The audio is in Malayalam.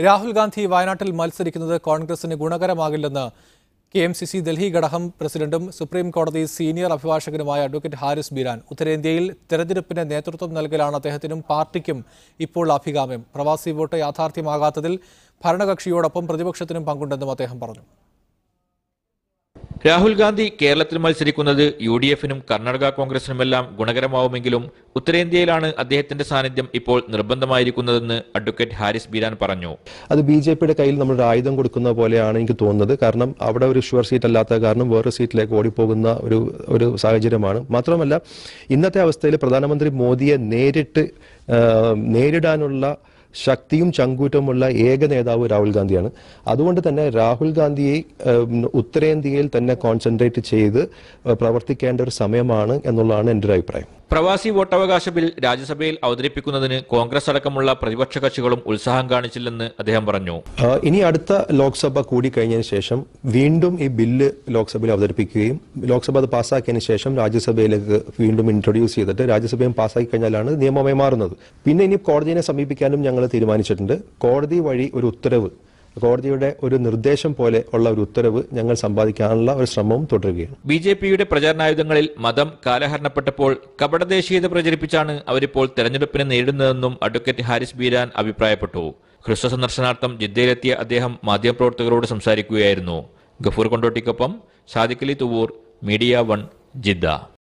രാഹുൽ ഗാന്ധി വയനാട്ടിൽ മത്സരിക്കുന്നത് കോൺഗ്രസിന് ഗുണകരമാകില്ലെന്ന് കെഎംസിസി ഡൽഹി ഘടകം പ്രസിഡന്റും സുപ്രീം കോടതി സീനിയർ അഭിഭാഷകനുമായ അഡ്വക്കേറ്റ് ഹാരിസ് ബീരാൻ. ഉത്തരേന്ത്യയിൽ തെരഞ്ഞെടുപ്പിന് നേതൃത്വം നൽകലാണ് അദ്ദേഹത്തിനും പാർട്ടിക്കും ഇപ്പോൾ അഭികാമ്യം. പ്രവാസി വോട്ട് യാഥാർത്ഥ്യമാകാത്തതിൽ ഭരണകക്ഷിയോടൊപ്പം പ്രതിപക്ഷത്തിനും പങ്കുണ്ടെന്നും അദ്ദേഹം പറഞ്ഞു. രാഹുൽ ഗാന്ധി കേരളത്തിൽ മത്സരിക്കുന്നത് UDF-നും കർണാടക കോൺഗ്രസിനുമെല്ലാം ഗുണകരമാവുമെങ്കിലും ഉത്തരേന്ത്യയിലാണ് അദ്ദേഹത്തിന്റെ സാന്നിധ്യം ഇപ്പോൾ നിർബന്ധമായിരിക്കുന്നതെന്ന് അഡ്വക്കേറ്റ് ഹാരിസ് ബീരാൻ പറഞ്ഞു. അത് BJP-യുടെ കയ്യിൽ നമ്മൾ ആയുധം കൊടുക്കുന്ന പോലെയാണ് എനിക്ക് തോന്നുന്നത്. കാരണം അവിടെ ഒരു ഷുവർ സീറ്റ് അല്ലാത്ത കാരണം വേറെ സീറ്റിലേക്ക് ഓടിപ്പോകുന്ന ഒരു സാഹചര്യമാണ്. മാത്രമല്ല, ഇന്നത്തെ അവസ്ഥയിൽ പ്രധാനമന്ത്രി മോദിയെ നേരിടാനുള്ള ശക്തിയും ചങ്കൂറ്റമുള്ള ഏക നേതാവ് രാഹുൽ ഗാന്ധിയാണ്. അതുകൊണ്ട് തന്നെ രാഹുൽ ഗാന്ധിയെ ഉത്തരേന്ത്യയിൽ തന്നെ കോൺസെൻട്രേറ്റ് ചെയ്ത് പ്രവർത്തിക്കേണ്ട ഒരു സമയമാണ് എന്നുള്ളതാണ് എൻ്റെ ഒരു അഭിപ്രായം. പ്രവാസി വോട്ടവകാശ ബിൽ രാജ്യസഭയിൽ അവതരിപ്പിക്കുന്നതിന് കോൺഗ്രസ് അടക്കമുള്ള പ്രതിപക്ഷ കക്ഷികളും ഉത്സാഹം കാണിച്ചില്ലെന്ന് അദ്ദേഹം പറഞ്ഞു. ഇനി അടുത്ത ലോക്സഭ കൂടിക്കഴിഞ്ഞതിന് ശേഷം വീണ്ടും ഈ ബില്ല് ലോക്സഭയിൽ അവതരിപ്പിക്കുകയും ലോക്സഭ അത് പാസ്സാക്കിയതിനു ശേഷം രാജ്യസഭയിലേക്ക് വീണ്ടും ഇൻട്രൊഡ്യൂസ് ചെയ്തിട്ട് രാജ്യസഭയും പാസ്സാക്കി കഴിഞ്ഞാലാണ് നിയമമായി മാറുന്നത്. പിന്നെ ഇനി കോടതിയെ സമീപിക്കാനും ഞങ്ങൾ തീരുമാനിച്ചിട്ടുണ്ട്. കോടതി വഴി ഒരു ഉത്തരവ്, കോടതിയുടെ ഒരു നിർദ്ദേശം പോലെ ഉള്ള ഒരു ഉത്തരവ് ഞങ്ങൾ സമ്പാദിക്കാനുള്ള ഒരു ശ്രമവും തുടരുകയാണ്. BJP-യുടെ പ്രചാരണായുധങ്ങളിൽ മതം കാലഹരണപ്പെട്ടപ്പോൾ കപടദേശീയത പ്രചരിപ്പിച്ചാണ് അവരിപ്പോൾ തെരഞ്ഞെടുപ്പിനെ നേരിടുന്നതെന്നും അഡ്വക്കേറ്റ് ഹാരിസ് ബീരാൻ അഭിപ്രായപ്പെട്ടു. ഹ്രസ്വ സന്ദർശനാർത്ഥം ജിദ്ദയിലെത്തിയ അദ്ദേഹം മാധ്യമപ്രവർത്തകരോട് സംസാരിക്കുകയായിരുന്നു. ഗഫൂർ കൊണ്ടോട്ടിക്കൊപ്പം സാദിഖ് അലി തുവൂർ, മീഡിയ 1, ജിദ്ദ.